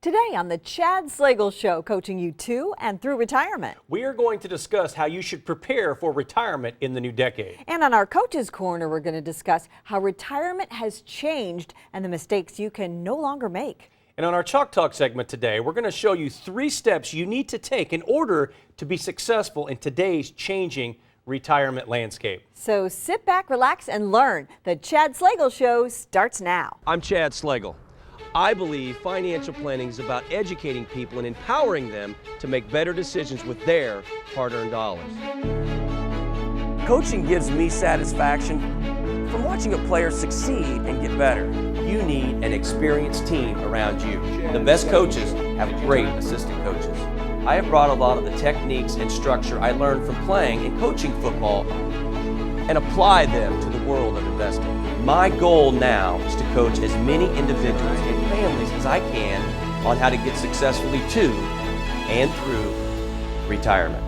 Today on the Chad Slagle Show, coaching you to and through retirement. We are going to discuss how you should prepare for retirement in the new decade. And on our Coach's Corner, we're going to discuss how retirement has changed and the mistakes you can no longer make. And on our Chalk Talk segment today, we're going to show you 3 steps you need to take in order to be successful in today's changing retirement landscape. So sit back, relax, and learn. The Chad Slagle Show starts now. I'm Chad Slagle. I believe financial planning is about educating people and empowering them to make better decisions with their hard-earned dollars. Coaching gives me satisfaction from watching a player succeed and get better. You need an experienced team around you. The best coaches have great assistant coaches. I have brought a lot of the techniques and structure I learned from playing and coaching football and applied them to the world of investing. My goal now is to coach as many individuals and families as I can on how to get successfully to and through retirement.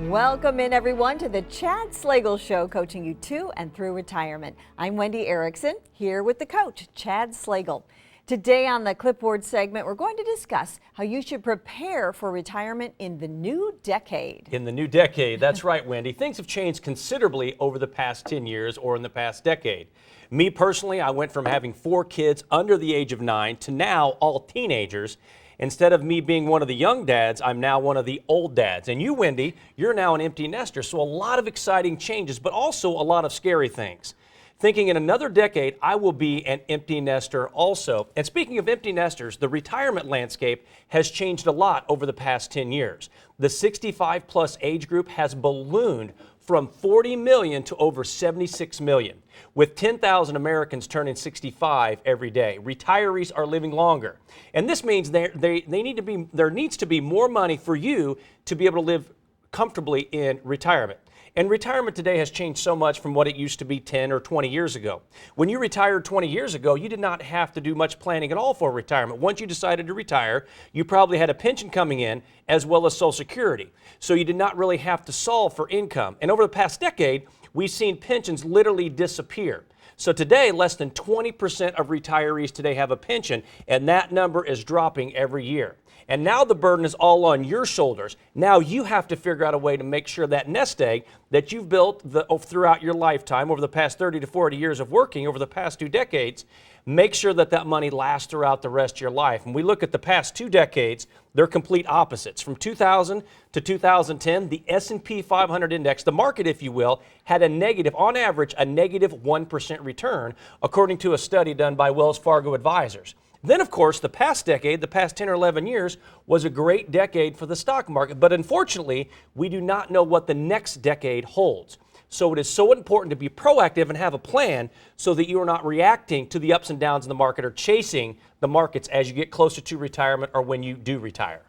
Welcome in, everyone, to the Chad Slagle Show, coaching you to and through retirement. I'm Wendy Erickson, here with the coach, Chad Slagle. Today on the Clipboard segment, we're going to discuss how you should prepare for retirement in the new decade. In the new decade, that's right, Wendy. Things have changed considerably over the past 10 years or in the past decade. Me personally, I went from having 4 kids under the age of 9 to now all teenagers. Instead of me being one of the young dads, I'm now one of the old dads. And you, Wendy, you're now an empty nester, so a lot of exciting changes, but also a lot of scary things. Thinking in another decade, I will be an empty nester also. And speaking of empty nesters, the retirement landscape has changed a lot over the past 10 years. The 65 plus age group has ballooned from 40 million to over 76 million. With 10,000 Americans turning 65 every day, retirees are living longer. And this means there needs to be more money for you to be able to live comfortably in retirement. And retirement today has changed so much from what it used to be 10 or 20 years ago. When you retired 20 years ago, you did not have to do much planning at all for retirement. Once you decided to retire, you probably had a pension coming in as well as Social Security. So you did not really have to solve for income. And over the past decade, we've seen pensions literally disappear. So today, less than 20% of retirees today have a pension, and that number is dropping every year. And now the burden is all on your shoulders. Now you have to figure out a way to make sure that nest egg that you've built throughout your lifetime, over the past 30 to 40 years of working, over the past 2 decades, make sure that that money lasts throughout the rest of your life. And we look at the past 2 decades, they're complete opposites. From 2000 to 2010, the S&P 500 index, the market, if you will, had a negative, on average, a negative 1% return, according to a study done by Wells Fargo Advisors. Then, of course, the past decade, the past 10 or 11 years, was a great decade for the stock market. But unfortunately, we do not know what the next decade holds. So it is so important to be proactive and have a plan so that you are not reacting to the ups and downs in the market or chasing the markets as you get closer to retirement or when you do retire.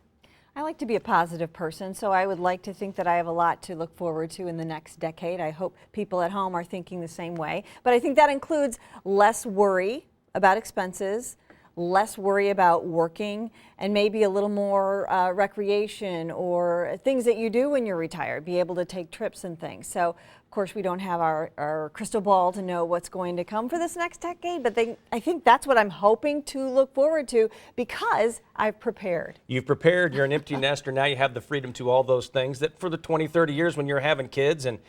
I like to be a positive person, so I would like to think that I have a lot to look forward to in the next decade. I hope people at home are thinking the same way. But I think that includes less worry about expenses, less worry about working, and maybe a little more recreation or things that you do when you're retired, be able to take trips and things. So, of course, we don't have our crystal ball to know what's going to come for this next decade, but I think that's what I'm hoping to look forward to because I've prepared. You've prepared, you're an empty nester, now you have the freedom to all those things that for the 20, 30 years when you're having kids and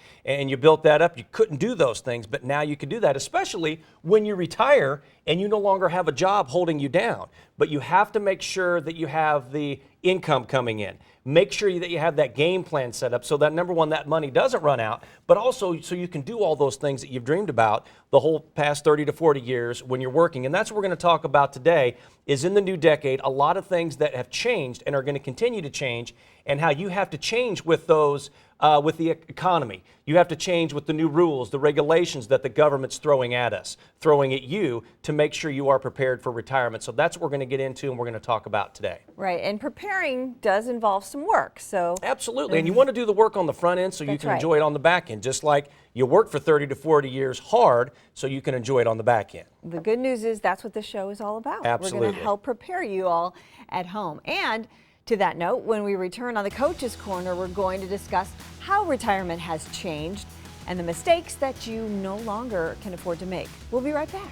you built that up, you couldn't do those things, but now you can do that, especially when you retire and you no longer have a job holding you down. But you have to make sure that you have the income coming in. Make sure that you have that game plan set up so that, number one, that money doesn't run out, but also so you can do all those things that you've dreamed about the whole past 30 to 40 years when you're working. And that's what we're going to talk about today is in the new decade, a lot of things that have changed and are going to continue to change and how you have to change with those with the economy. You have to change with the new rules, the regulations that the government's throwing at us, throwing at you to make sure you are prepared for retirement. So that's what we're going to get into and we're going to talk about today. Right, and preparing does involve some work. So absolutely, and you want to do the work on the front end so you can enjoy it on the back end, just like you work for 30 to 40 years hard so you can enjoy it on the back end. The good news is that's what the show is all about. Absolutely. We're going to help prepare you all at home. And to that note, when we return on the Coach's Corner, we're going to discuss how retirement has changed and the mistakes that you no longer can afford to make. We'll be right back.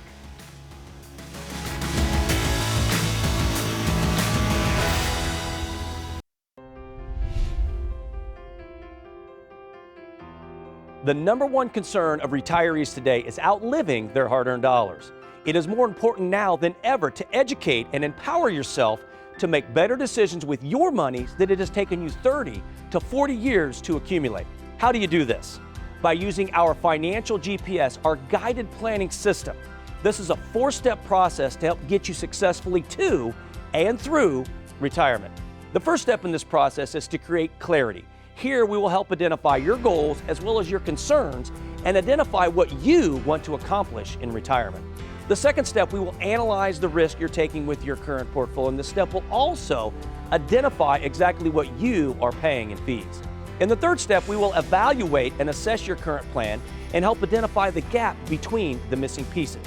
The number one concern of retirees today is outliving their hard-earned dollars. It is more important now than ever to educate and empower yourself to make better decisions with your money than it has taken you 30 to 40 years to accumulate. How do you do this? By using our Financial GPS, our guided planning system. This is a 4-step process to help get you successfully to and through retirement. The first step in this process is to create clarity. Here we will help identify your goals as well as your concerns and identify what you want to accomplish in retirement. The second step, we will analyze the risk you're taking with your current portfolio, and this step will also identify exactly what you are paying in fees. In the third step, we will evaluate and assess your current plan and help identify the gap between the missing pieces.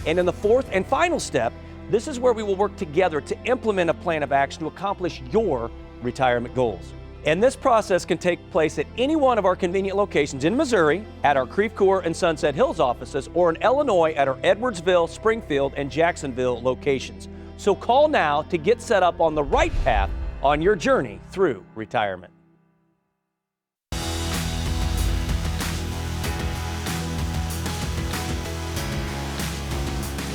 And in the fourth and final step, this is where we will work together to implement a plan of action to accomplish your retirement goals. And this process can take place at any one of our convenient locations in Missouri, at our Creve Coeur and Sunset Hills offices, or in Illinois at our Edwardsville, Springfield, and Jacksonville locations. So call now to get set up on the right path on your journey through retirement.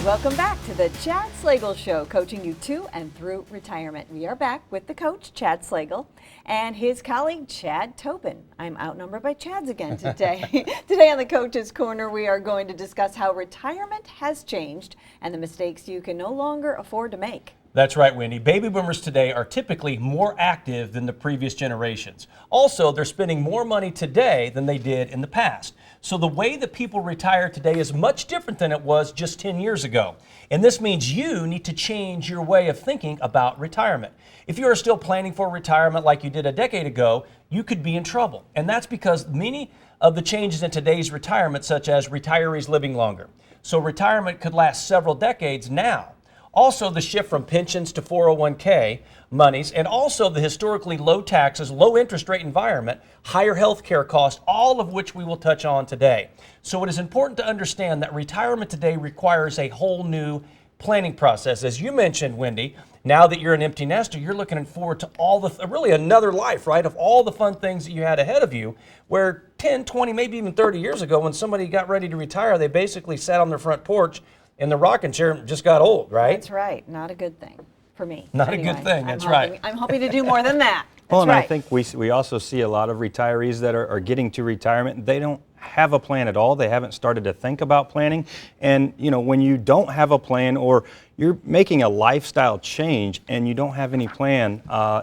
Welcome back to the Chad Slagle Show, coaching you to and through retirement. We are back with the coach, Chad Slagle, and his colleague, Chad Tobin. I'm outnumbered by Chads again today. Today on the Coach's Corner, we are going to discuss how retirement has changed and the mistakes you can no longer afford to make. That's right, Wendy. Baby boomers today are typically more active than the previous generations. Also, they're spending more money today than they did in the past. So the way that people retire today is much different than it was just 10 years ago. And this means you need to change your way of thinking about retirement. If you are still planning for retirement like you did a decade ago, you could be in trouble. And that's because many of the changes in today's retirement, such as retirees living longer. So retirement could last several decades now. Also, the shift from pensions to 401k monies, and also the historically low taxes, low interest rate environment, higher health care costs, all of which we will touch on today. So it is important to understand that retirement today requires a whole new planning process. As you mentioned, Wendy, now that you're an empty nester, you're looking forward to all the, really another life, right, of all the fun things that you had ahead of you, where 10, 20, maybe even 30 years ago, when somebody got ready to retire, they basically sat on their front porch in the rocking chair and just got old, right? That's right. Not a good thing for me. Not a good thing. That's right. I'm hoping to do more than that. Well, and right. I think we also see a lot of retirees that are getting to retirement. They don't have a plan at all. They haven't started to think about planning. And, you know, when you don't have a plan or you're making a lifestyle change and you don't have any plan,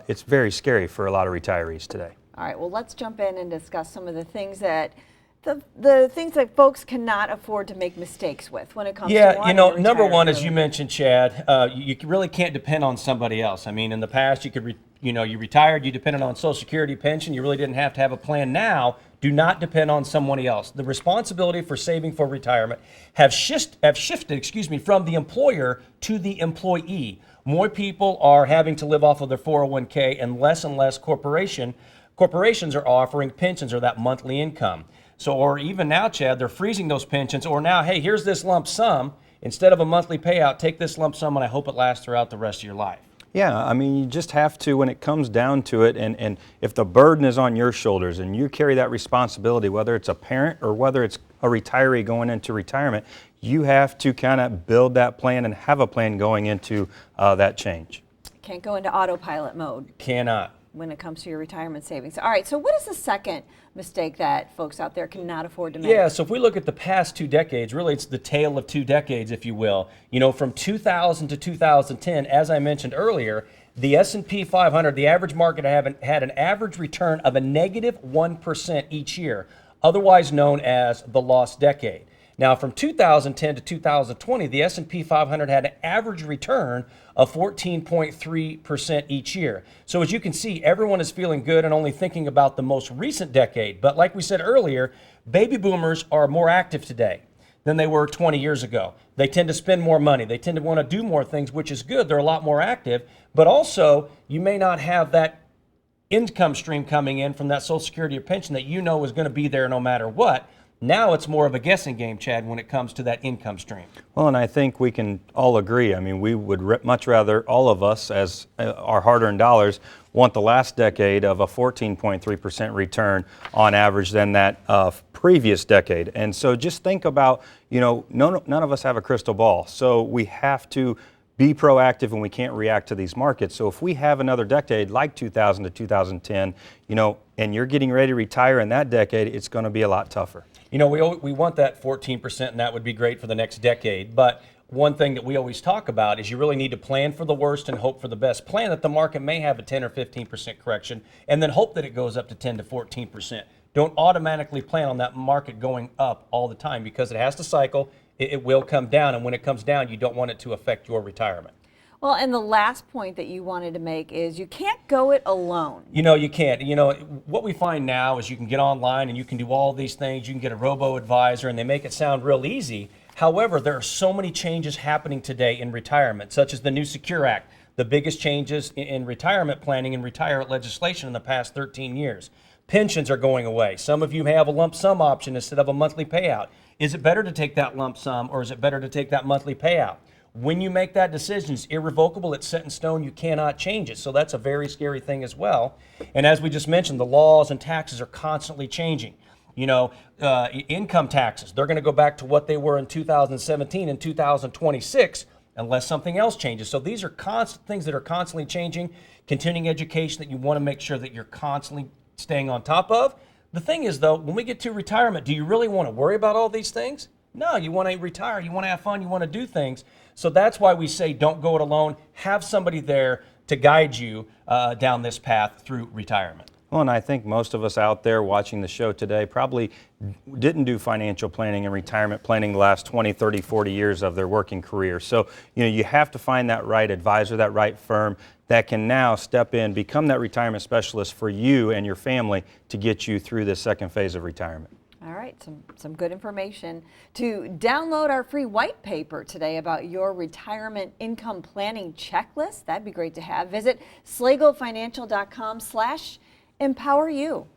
it's very scary for a lot of retirees today. All right. Well, let's jump in and discuss some of the things that the things that folks cannot afford to make mistakes with when it comes to you know, number retire one, as early. you mentioned, Chad, you really can't depend on somebody else. I mean, in the past, you could, you retired, you depended on Social Security pension, you really didn't have to have a plan. Now, do not depend on somebody else. The responsibility for saving for retirement have shifted, from the employer to the employee. More people are having to live off of their 401k, and less corporations are offering pensions or that monthly income. So, or even now, Chad, they're freezing those pensions, or now, hey, here's this lump sum. Instead of a monthly payout, take this lump sum and I hope it lasts throughout the rest of your life. Yeah, I mean, you just have to, when it comes down to it, and if the burden is on your shoulders and you carry that responsibility, whether it's a parent or whether it's a retiree going into retirement, you have to kind of build that plan and have a plan going into that change. Can't go into autopilot mode Cannot. when it comes to your retirement savings. All right, so what is the second mistake that folks out there cannot afford to make? Yeah, so if we look at the past 2 decades, really it's the tale of 2 decades, if you will. You know, from 2000 to 2010, as I mentioned earlier, the S&P 500, the average market had an average return of a negative 1% each year, otherwise known as the lost decade. Now, from 2010 to 2020, the S&P 500 had an average return of 14.3% each year. So as you can see, everyone is feeling good and only thinking about the most recent decade. But like we said earlier, baby boomers are more active today than they were 20 years ago. They tend to spend more money. They tend to want to do more things, which is good. They're a lot more active. But also, you may not have that income stream coming in from that Social Security or pension that you know is going to be there no matter what. Now it's more of a guessing game, Chad, when it comes to that income stream. Well, and I think we can all agree. I mean, we would much rather, all of us, as our hard-earned dollars, want the last decade of a 14.3% return on average than that previous decade. And so just think about, none of us have a crystal ball. So we have to be proactive and we can't react to these markets. So if we have another decade like 2000 to 2010, and you're getting ready to retire in that decade, it's going to be a lot tougher. We want that 14%, and that would be great for the next decade. But one thing that we always talk about is you really need to plan for the worst and hope for the best. Plan that the market may have a 10 or 15% correction, and then hope that it goes up to 10 to 14%. Don't automatically plan on that market going up all the time, because it has to cycle. It will come down, and when it comes down, you don't want it to affect your retirement. Well, and the last point that you wanted to make is you can't go it alone. You can't. What we find now is you can get online and you can do all these things. You can get a robo-advisor, and they make it sound real easy. However, there are so many changes happening today in retirement, such as the new Secure Act, the biggest changes in retirement planning and retirement legislation in the past 13 years. Pensions are going away. Some of you may have a lump sum option instead of a monthly payout. Is it better to take that lump sum, or is it better to take that monthly payout? When you make that decision, it's irrevocable, it's set in stone, you cannot change it. So that's a very scary thing as well. And as we just mentioned, the laws and taxes are constantly changing. Income taxes, they're going to go back to what they were in 2017 and 2026 unless something else changes. So these are constant things that are constantly changing. Continuing education that you want to make sure that you're constantly staying on top of. The thing is, though, when we get to retirement, do you really want to worry about all these things? No, you want to retire, you want to have fun, you want to do things. So that's why we say don't go it alone. Have somebody there to guide you down this path through retirement. Well, and I think most of us out there watching the show today probably didn't do financial planning and retirement planning the last 20, 30, 40 years of their working career. So, you have to find that right advisor, that right firm that can now step in, become that retirement specialist for you and your family to get you through this second phase of retirement. All right, some good information. To download our free white paper today about your retirement income planning checklist, that'd be great to have. Visit slagelfinancial.com/empower you.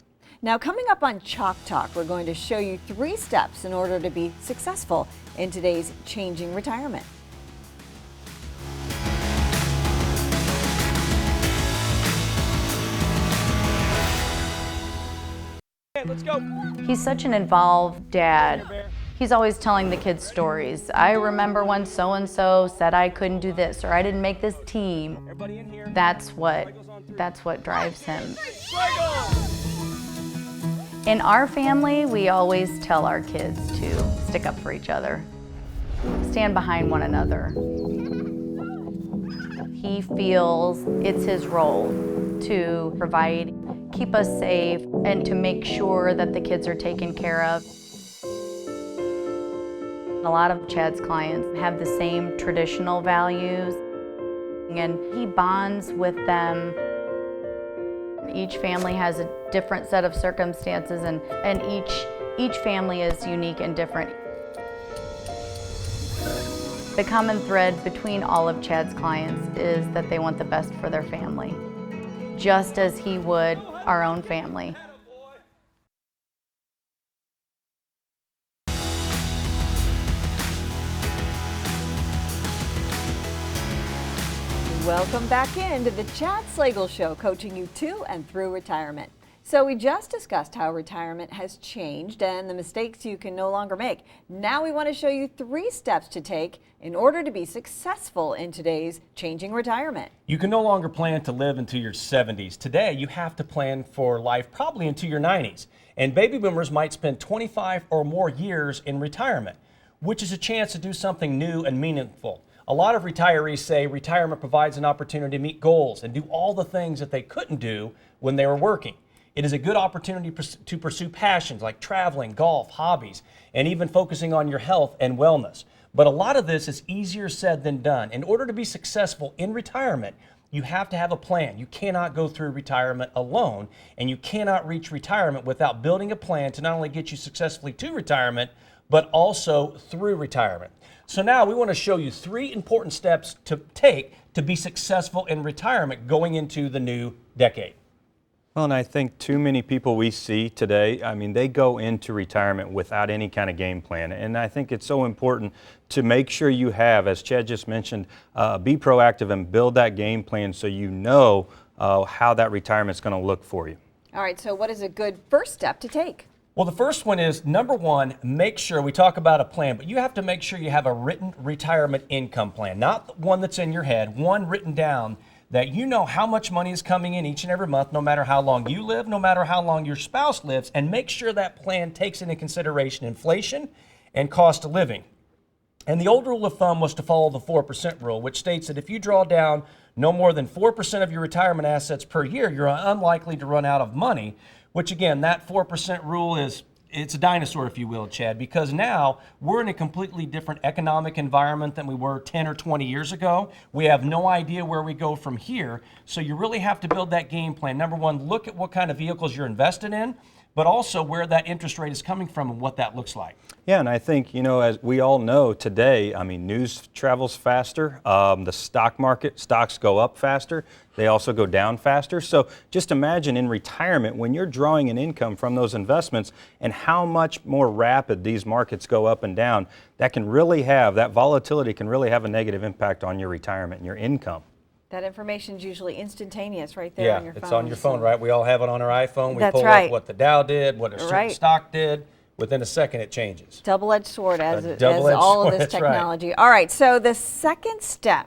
Now, coming up on Chalk Talk, we're going to show you 3 steps in order to be successful in today's changing retirement. Let's go. He's such an involved dad. He's always telling the kids stories. I remember when so-and-so said I couldn't do this, or I didn't make this team. That's what drives him. In our family, we always tell our kids to stick up for each other, stand behind one another. He feels it's his role to provide, keep us safe, and to make sure that the kids are taken care of. A lot of Chad's clients have the same traditional values, and he bonds with them. Each family has a different set of circumstances, and each family is unique and different. The common thread between all of Chad's clients is that they want the best for their family, just as he would our own family. Welcome back into the Chad Slagle Show, coaching you to and through retirement. So we just discussed how retirement has changed and the mistakes you can no longer make. Now we want to show you 3 steps to take in order to be successful in today's changing retirement. You can no longer plan to live into your 70s. Today, you have to plan for life probably into your 90s. And baby boomers might spend 25 or more years in retirement, which is a chance to do something new and meaningful. A lot of retirees say retirement provides an opportunity to meet goals and do all the things that they couldn't do when they were working. It is a good opportunity to pursue passions like traveling, golf, hobbies, and even focusing on your health and wellness. But a lot of this is easier said than done. In order to be successful in retirement, you have to have a plan. You cannot go through retirement alone, and you cannot reach retirement without building a plan to not only get you successfully to retirement, but also through retirement. So now we want to show you 3 important steps to take to be successful in retirement going into the new decade. Well, and I think too many people we see today, they go into retirement without any kind of game plan. And I think it's so important to make sure you have, as Chad just mentioned, be proactive and build that game plan so you know how that retirement's going to look for you. All right, so what is a good first step to take? Well, the first one is, number one, make sure, we talk about a plan, but you have to make sure you have a written retirement income plan, not one that's in your head, one written down that you know how much money is coming in each and every month, no matter how long you live, no matter how long your spouse lives, and make sure that plan takes into consideration inflation and cost of living. And the old rule of thumb was to follow the 4% rule, which states that if you draw down no more than 4% of your retirement assets per year, you're unlikely to run out of money, which again, that 4% rule it's a dinosaur, if you will, Chad, because now we're in a completely different economic environment than we were 10 or 20 years ago. We have no idea where we go from here. So you really have to build that game plan. Number one, look at what kind of vehicles you're invested in, but also where that interest rate is coming from and what that looks like. Yeah, and I think, as we all know today, news travels faster. The stock market, stocks go up faster. They also go down faster. So just imagine in retirement when you're drawing an income from those investments and how much more rapid these markets go up and down, that volatility can really have a negative impact on your retirement and your income. That information is usually instantaneous right there on your phone. It's on your phone, right? We all have it on our iPhone. We That's pull right. up what the Dow did, what a certain Right. stock did. Within a second, it changes. Double-edged sword as double-edged all of sword, this that's right. technology. All right, so the second step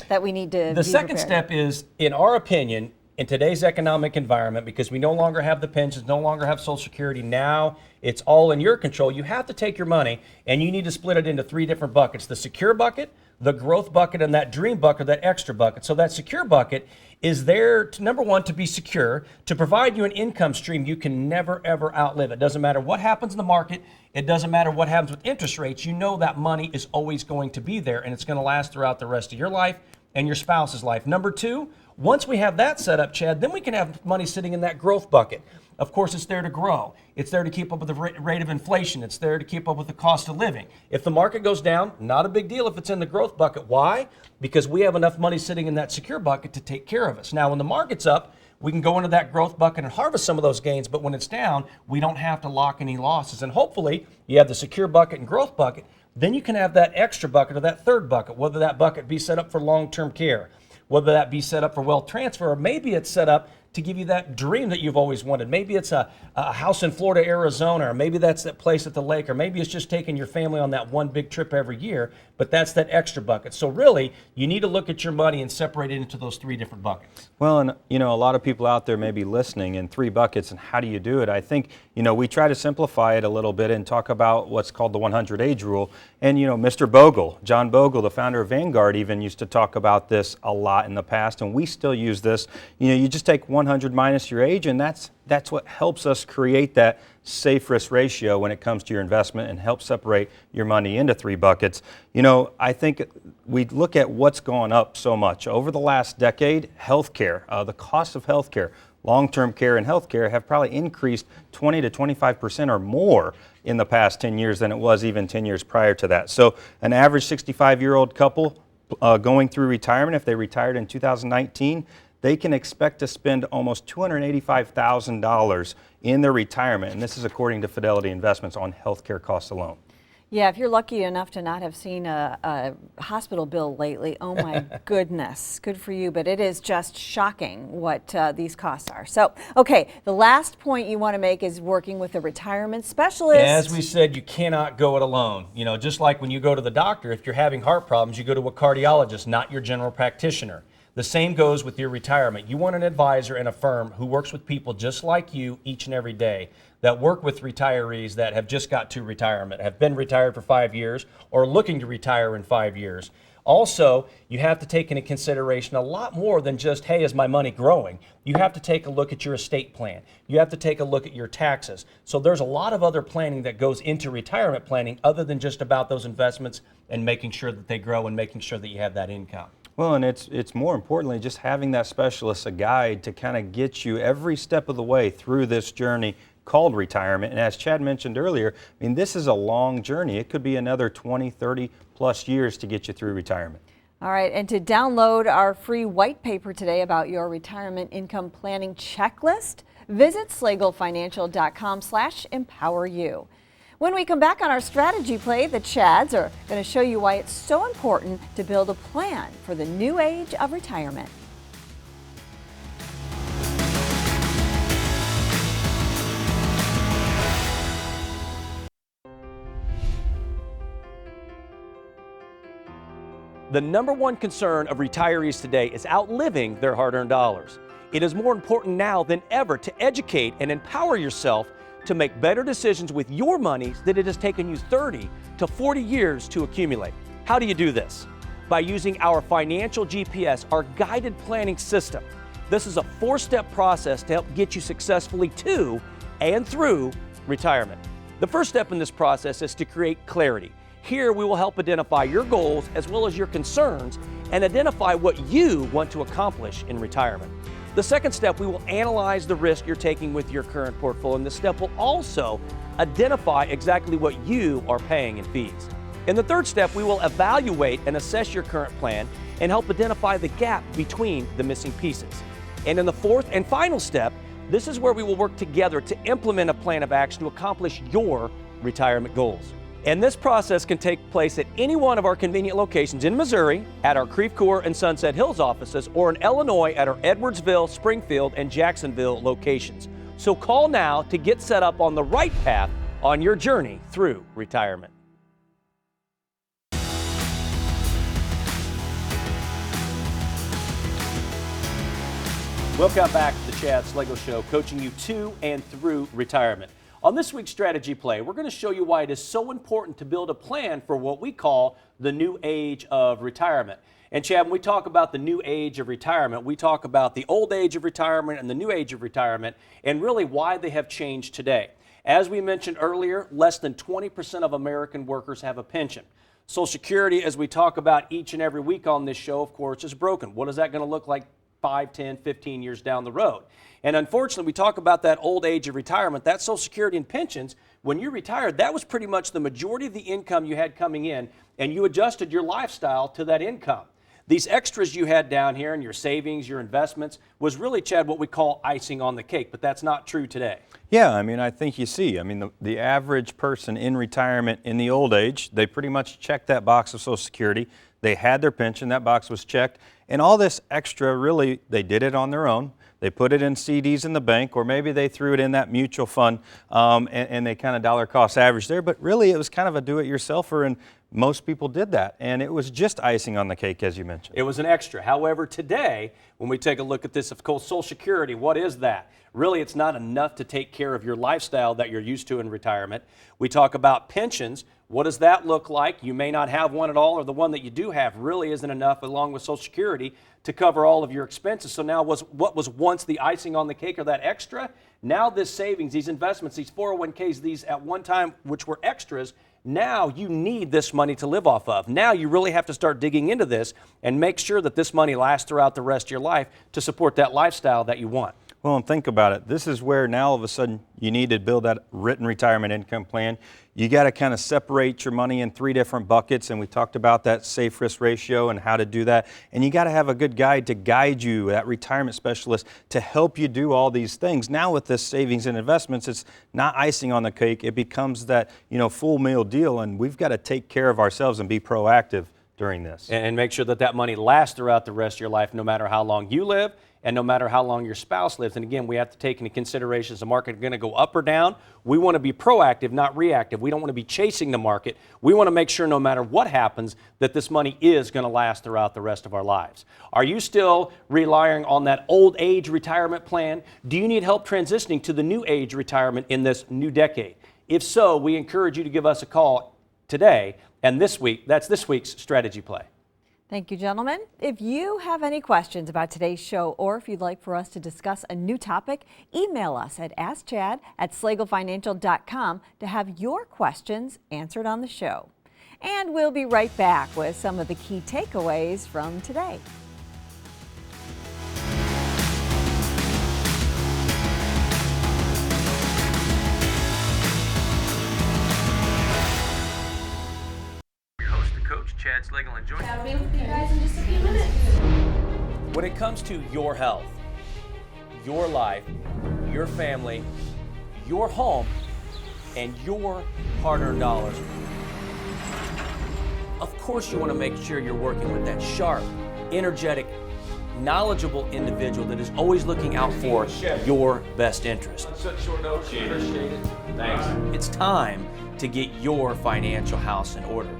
that we need to The second step is, in our opinion, in today's economic environment, because we no longer have the pensions, no longer have Social Security, now it's all in your control. You have to take your money and you need to split it into three different buckets: the secure bucket, the growth bucket, and that dream bucket, that extra bucket. So that secure bucket is there to, number one, to be secure, to provide you an income stream you can never, ever outlive. It doesn't matter what happens in the market. It doesn't matter what happens with interest rates. You know that money is always going to be there, and it's going to last throughout the rest of your life and your spouse's life. Number two, once we have that set up, Chad, then we can have money sitting in that growth bucket. Of course, it's there to grow. It's there to keep up with the rate of inflation. It's there to keep up with the cost of living. If the market goes down, not a big deal if it's in the growth bucket. Why? Because we have enough money sitting in that secure bucket to take care of us. Now, when the market's up, we can go into that growth bucket and harvest some of those gains, but when it's down, we don't have to lock any losses. And hopefully, you have the secure bucket and growth bucket. Then you can have that extra bucket or that third bucket, whether that bucket be set up for long-term care, whether that be set up for wealth transfer, or maybe it's set up to give you that dream that you've always wanted. Maybe it's a house in Florida, Arizona, or maybe that's that place at the lake, or maybe it's just taking your family on that one big trip every year, but that's that extra bucket. So really, you need to look at your money and separate it into those three different buckets. Well, and a lot of people out there may be listening in three buckets, and how do you do it? I think, we try to simplify it a little bit and talk about what's called the 100 age rule. And, Mr. Bogle, John Bogle, the founder of Vanguard, even used to talk about this a lot in the past, and we still use this. You just take 100 minus your age, and that's what helps us create that safe risk ratio when it comes to your investment and help separate your money into three buckets. I think we look at what's gone up so much. Over the last decade, healthcare, the cost of healthcare, long-term care and healthcare have probably increased 20 to 25% or more in the past 10 years than it was even 10 years prior to that. So an average 65-year-old couple going through retirement, if they retired in 2019, they can expect to spend almost $285,000 in their retirement, and this is according to Fidelity Investments, on healthcare costs alone. Yeah, if you're lucky enough to not have seen a hospital bill lately, oh my goodness, good for you, but it is just shocking what these costs are. So, okay, the last point you want to make is working with a retirement specialist. As we said, you cannot go it alone. Just like when you go to the doctor, if you're having heart problems, you go to a cardiologist, not your general practitioner. The same goes with your retirement. You want an advisor and a firm who works with people just like you each and every day, that work with retirees that have just got to retirement, have been retired for 5 years, or looking to retire in 5 years. Also, you have to take into consideration a lot more than just, hey, is my money growing? You have to take a look at your estate plan. You have to take a look at your taxes. So there's a lot of other planning that goes into retirement planning other than just about those investments and making sure that they grow and making sure that you have that income. Well, and it's more importantly just having that specialist, a guide to kind of get you every step of the way through this journey called retirement. And as Chad mentioned earlier, this is a long journey. It could be another 20, 30 plus years to get you through retirement. All right, and to download our free white paper today about your retirement income planning checklist, visit slagelfinancial.com/empoweryou. When we come back on our strategy play, the Chads are going to show you why it's so important to build a plan for the new age of retirement. The number one concern of retirees today is outliving their hard-earned dollars. It is more important now than ever to educate and empower yourself to make better decisions with your money that it has taken you 30 to 40 years to accumulate. How do you do this? By using our Financial GPS, our guided planning system. This is a 4-step process to help get you successfully to and through retirement. The first step in this process is to create clarity. Here we will help identify your goals as well as your concerns and identify what you want to accomplish in retirement. The second step, we will analyze the risk you're taking with your current portfolio, and this step will also identify exactly what you are paying in fees. In the third step, we will evaluate and assess your current plan and help identify the gap between the missing pieces. And in the fourth and final step, this is where we will work together to implement a plan of action to accomplish your retirement goals. And this process can take place at any one of our convenient locations in Missouri, at our Creve Coeur and Sunset Hills offices, or in Illinois at our Edwardsville, Springfield, and Jacksonville locations. So call now to get set up on the right path on your journey through retirement. Welcome back to the Chad Slagle Show, coaching you to and through retirement. On this week's strategy play, we're going to show you why it is so important to build a plan for what we call the new age of retirement. And Chad, when we talk about the new age of retirement, we talk about the old age of retirement and the new age of retirement, and really why they have changed today. As we mentioned earlier, less than 20% of American workers have a pension. Social Security, as we talk about each and every week on this show, of course, is broken. What is that going to look like 5, 10, 15 years down the road? And unfortunately, we talk about that old age of retirement, that Social Security and pensions. When you retired, that was pretty much the majority of the income you had coming in, and you adjusted your lifestyle to that income. These extras you had down here in your savings, your investments, was really, Chad, what we call icing on the cake, but that's not true today. Yeah, I mean, I think you see, the average person in retirement in the old age, they pretty much checked that box of Social Security. They had their pension, that box was checked, and all this extra, really, they did it on their own. They put it in CDs in the bank, or maybe they threw it in that mutual fund, and they kind of dollar cost average there. But really, it was kind of a do-it-yourselfer, and most people did that. And it was just icing on the cake, as you mentioned. It was an extra. However, today, when we take a look at this, of course, Social Security, what is that? Really, it's not enough to take care of your lifestyle that you're used to in retirement. We talk about pensions. What does that look like? You may not have one at all, or the one that you do have really isn't enough, along with Social Security, to cover all of your expenses. So now what was once the icing on the cake, or that extra, now this savings, these investments, these 401ks, these at one time which were extras, now you need this money to live off of. Now you really have to start digging into this and make sure that this money lasts throughout the rest of your life to support that lifestyle that you want. Well, and think about it. This is where now all of a sudden you need to build that written retirement income plan. You got to kind of separate your money in 3 different buckets, and we talked about that safe risk ratio and how to do that. And you got to have a good guide to guide you, that retirement specialist, to help you do all these things. Now with this savings and investments, it's not icing on the cake. It becomes that, full meal deal, and we've got to take care of ourselves and be proactive during this. And make sure that that money lasts throughout the rest of your life, no matter how long you live and no matter how long your spouse lives. And again, we have to take into consideration, is the market going to go up or down? We want to be proactive, not reactive. We don't want to be chasing the market. We want to make sure no matter what happens that this money is going to last throughout the rest of our lives. Are you still relying on that old age retirement plan? Do you need help transitioning to the new age retirement in this new decade? If so, we encourage you to give us a call today, and this week's strategy play. Thank you, gentlemen. If you have any questions about today's show, or if you'd like for us to discuss a new topic, email us at askchad@slaglefinancial.com to have your questions answered on the show. And we'll be right back with some of the key takeaways from today. Chad Slagle and Joy. I'll be with you guys in just a few minutes. When it comes to your health, your life, your family, your home, and your hard-earned dollars, of course you want to make sure you're working with that sharp, energetic, knowledgeable individual that is always looking out for your best interest. Such short notice, appreciate it. Thanks. It's time to get your financial house in order.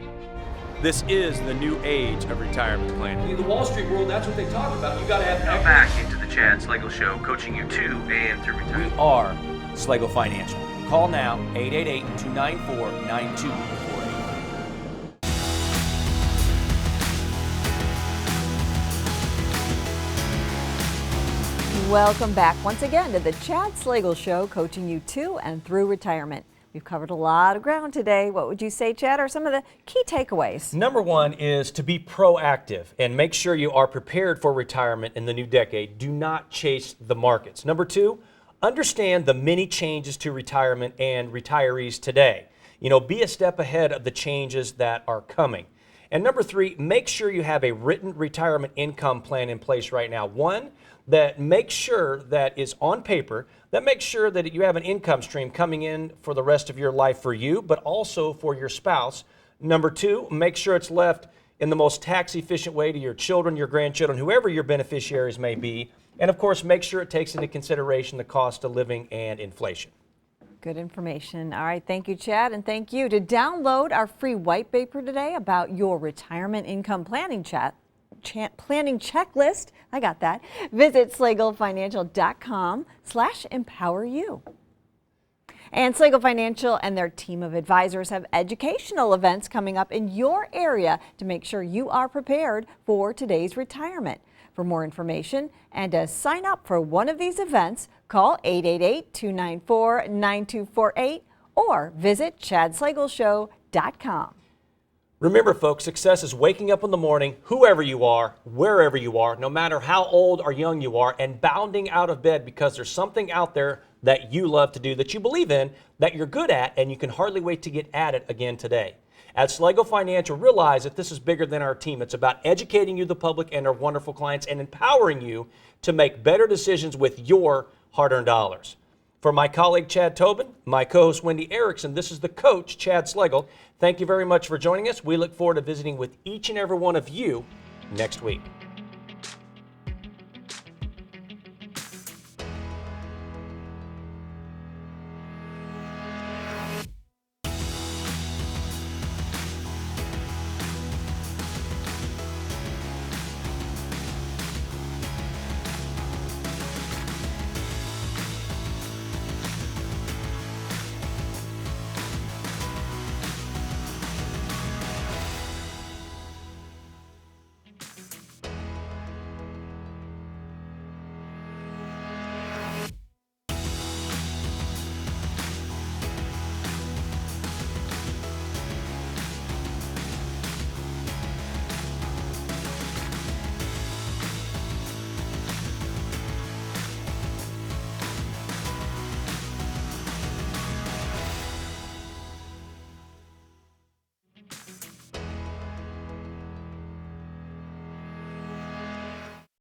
This is the new age of retirement planning. In the Wall Street world, that's what they talk about. You got to have Now back into the Chad Slagle Show, coaching you to and through retirement. We are Slagle Financial. Call now, 888-294-9248. Welcome back once again to the Chad Slagle Show, coaching you to and through retirement. We've covered a lot of ground today. What would you say, Chad, are some of the key takeaways? Number one is to be proactive and make sure you are prepared for retirement in the new decade. Do not chase the markets. Number two, understand the many changes to retirement and retirees today. Be a step ahead of the changes that are coming. And number three, make sure you have a written retirement income plan in place right now. One that makes sure that is on paper, that makes sure that you have an income stream coming in for the rest of your life for you, but also for your spouse. Number two, make sure it's left in the most tax efficient way to your children, your grandchildren, whoever your beneficiaries may be. And of course, make sure it takes into consideration the cost of living and inflation. Good information. All right, thank you, Chad, and thank you. To download our free white paper today about your retirement income planning planning checklist, I got that, visit SlagleFinancial.com/empoweryou. And Slagle Financial and their team of advisors have educational events coming up in your area to make sure you are prepared for today's retirement. For more information and to sign up for one of these events, call 888-294-9248 or visit ChadSlagleshow.com. Remember, folks, success is waking up in the morning, whoever you are, wherever you are, no matter how old or young you are, and bounding out of bed because there's something out there that you love to do, that you believe in, that you're good at, and you can hardly wait to get at it again today. At Slagle Financial, realize that this is bigger than our team. It's about educating you, the public, and our wonderful clients, and empowering you to make better decisions with your hard-earned dollars. For my colleague, Chad Tobin, my co-host, Wendy Erickson, this is the coach, Chad Slagle. Thank you very much for joining us. We look forward to visiting with each and every one of you next week.